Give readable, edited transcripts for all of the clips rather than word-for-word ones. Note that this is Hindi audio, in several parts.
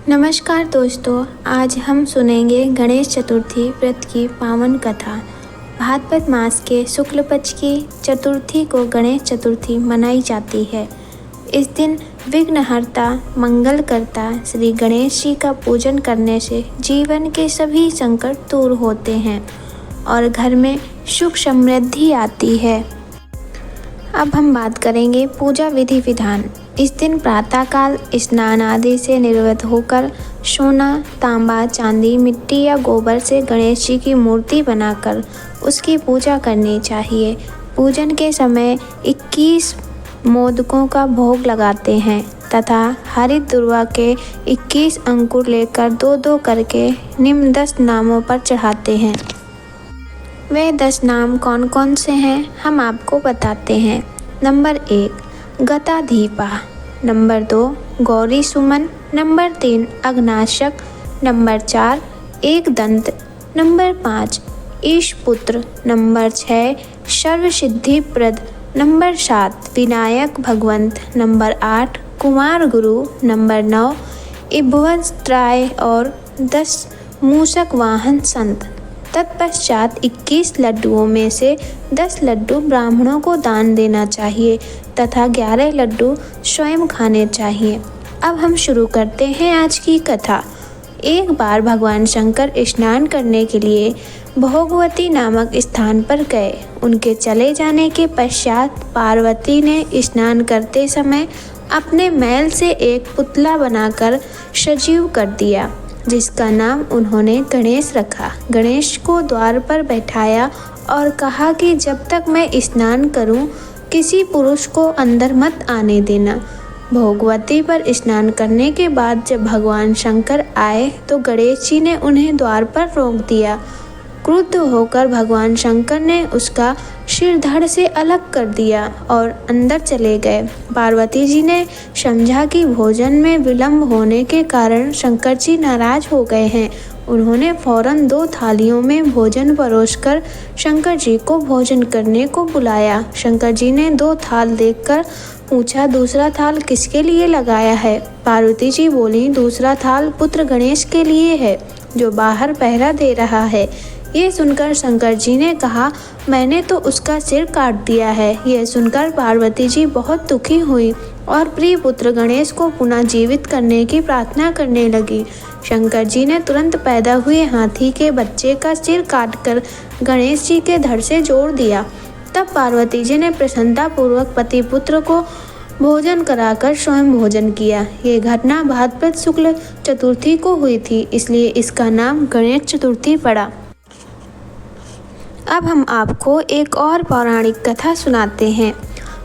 नमस्कार दोस्तों, आज हम सुनेंगे गणेश चतुर्थी व्रत की पावन कथा। भाद्रपद मास के शुक्ल पक्ष की चतुर्थी को गणेश चतुर्थी मनाई जाती है। इस दिन विघ्नहर्ता मंगलकर्ता श्री गणेश जी का पूजन करने से जीवन के सभी संकट दूर होते हैं और घर में सुख समृद्धि आती है। अब हम बात करेंगे पूजा विधि विधान। इस दिन प्रातःकाल स्नान आदि से निवृत्त होकर सोना, तांबा, चांदी, मिट्टी या गोबर से गणेश जी की मूर्ति बनाकर उसकी पूजा करनी चाहिए। पूजन के समय 21 मोदकों का भोग लगाते हैं तथा हरित दुर्वा के 21 अंकुर लेकर 2-2 करके निम्न 10 नामों पर चढ़ाते हैं। वे 10 नाम कौन कौन से हैं हम आपको बताते हैं। नंबर 1 गताधीपा, नंबर 2 गौरी सुमन, number 3 अग्नाशक, number 4 Ekdant, number 5 ईशपुत्र, number 6 सर्वसिद्धिप्रद, number 7 Vinayak भगवंत, नंबर 8 कुमार गुरु, नंबर 9 इभवस्त्राय और 10 मूषक वाहन संत। तत्पश्चात 21 लड्डुओं में से 10 लड्डू ब्राह्मणों को दान देना चाहिए तथा 11 लड्डू स्वयं खाने चाहिए। अब हम शुरू करते हैं आज की कथा। एक बार भगवान शंकर स्नान करने के लिए भोगवती नामक स्थान पर गए। उनके चले जाने के पश्चात पार्वती ने स्नान करते समय अपने मैल से एक पुतला बनाकर सजीव कर दिया, जिसका नाम उन्होंने गणेश रखा। गणेश को द्वार पर बैठाया और कहा कि जब तक मैं स्नान करूं, किसी पुरुष को अंदर मत आने देना। भोगवती पर स्नान करने के बाद जब भगवान शंकर आए तो गणेश जी ने उन्हें द्वार पर रोक दिया। क्रुद्ध होकर भगवान शंकर ने उसका सिर धड़ से अलग कर दिया और अंदर चले गए। पार्वती जी ने समझा कि भोजन में विलंब होने के कारण शंकर जी नाराज हो गए हैं। उन्होंने फौरन 2 थालियों में भोजन परोसकर शंकर जी को भोजन करने को बुलाया। शंकर जी ने 2 थाल देखकर पूछा, दूसरा थाल किसके लिए लगाया है? पार्वती जी बोली, दूसरा थाल पुत्र गणेश के लिए है, जो बाहर पहरा दे रहा है। ये सुनकर शंकर जी ने कहा, मैंने तो उसका सिर काट दिया है। यह सुनकर पार्वती जी बहुत दुखी हुई और प्रिय पुत्र गणेश को पुनः जीवित करने की प्रार्थना करने लगी। शंकर जी ने तुरंत पैदा हुए हाथी के बच्चे का सिर काटकर गणेश जी के धड़ से जोड़ दिया। तब पार्वती जी ने प्रसन्नतापूर्वक पति पुत्र को भोजन कराकर स्वयं भोजन किया। ये घटना भाद्रपद शुक्ल चतुर्थी को हुई थी, इसलिए इसका नाम गणेश चतुर्थी पड़ा। अब हम आपको एक और पौराणिक कथा सुनाते हैं।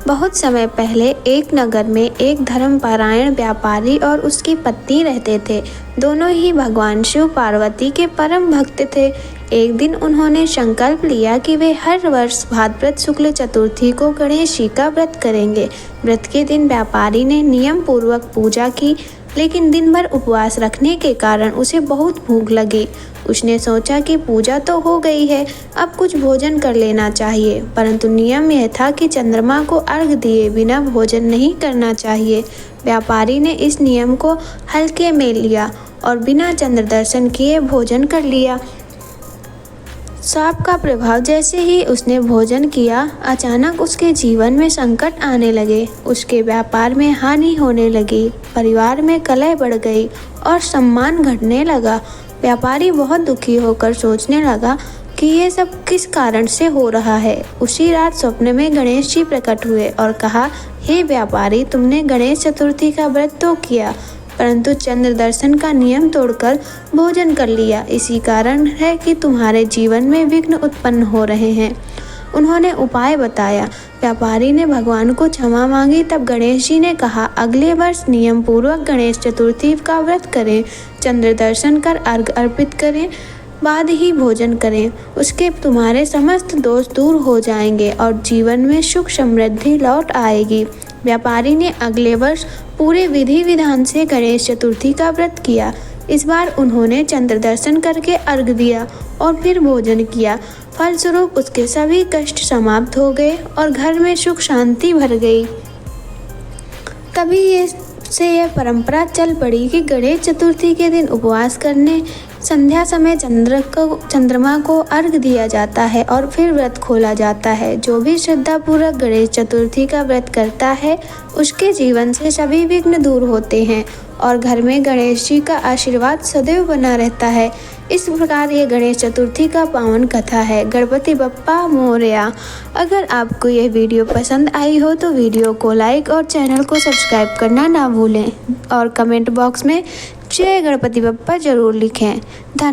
बहुत समय पहले एक नगर में एक धर्मपरायण व्यापारी और उसकी पत्नी रहते थे। दोनों ही भगवान शिव पार्वती के परम भक्त थे। एक दिन उन्होंने संकल्प लिया कि वे हर वर्ष भाद्रपद शुक्ल चतुर्थी को गणेश जी का व्रत करेंगे। व्रत के दिन व्यापारी ने नियम पूर्वक पूजा की, लेकिन दिन भर उपवास रखने के कारण उसे बहुत भूख लगी। उसने सोचा कि पूजा तो हो गई है, अब कुछ भोजन कर लेना चाहिए, परंतु नियम यह था कि चंद्रमा को अर्घ दिए बिना भोजन नहीं करना चाहिए। व्यापारी ने इस नियम को हल्के में लिया और बिना चंद्र दर्शन किए भोजन कर लिया। सांप का प्रभाव जैसे ही उसने भोजन किया, अचानक उसके जीवन में संकट आने लगे। उसके व्यापार में हानि होने लगी, परिवार में कलह बढ़ गई और सम्मान घटने लगा। व्यापारी बहुत दुखी होकर सोचने लगा कि ये सब किस कारण से हो रहा है। उसी रात स्वप्न में गणेश जी प्रकट हुए और कहा, हे व्यापारी, तुमने गणेश चतुर्थी का व्रत तो किया, परंतु चंद्र दर्शन का नियम तोड़कर भोजन कर लिया। इसी कारण है कि तुम्हारे जीवन में विघ्न उत्पन्न हो रहे हैं। उन्होंने उपाय बताया। व्यापारी ने भगवान को क्षमा मांगी। तब गणेश जी ने कहा, अगले वर्ष नियम पूर्वक गणेश चतुर्थी का व्रत करें, चंद्र दर्शन कर अर्घ अर्पित करें, बाद ही भोजन करें। उसके तुम्हारे समस्त दोष दूर हो जाएंगे और जीवन में सुख समृद्धि लौट आएगी। व्यापारी ने अगले वर्ष पूरे विधि विधान से गणेश चतुर्थी का व्रत किया। इस बार उन्होंने चंद्र दर्शन करके अर्घ दिया और फिर भोजन किया। फलस्वरूप उसके सभी कष्ट समाप्त हो गए और घर में सुख शांति भर गई। तभी ये से यह परंपरा चल पड़ी कि गणेश चतुर्थी के दिन उपवास करने, संध्या समय चंद्रमा को अर्घ दिया जाता है और फिर व्रत खोला जाता है। जो भी श्रद्धापूर्वक गणेश चतुर्थी का व्रत करता है उसके जीवन से सभी विघ्न दूर होते हैं और घर में गणेश जी का आशीर्वाद सदैव बना रहता है। इस प्रकार ये गणेश चतुर्थी का पावन कथा है। गणपति बप्पा मोरया। अगर आपको यह वीडियो पसंद आई हो तो वीडियो को लाइक और चैनल को सब्सक्राइब करना ना भूलें और कमेंट बॉक्स में जय गणपति बप्पा जरूर लिखें। धन्यवाद।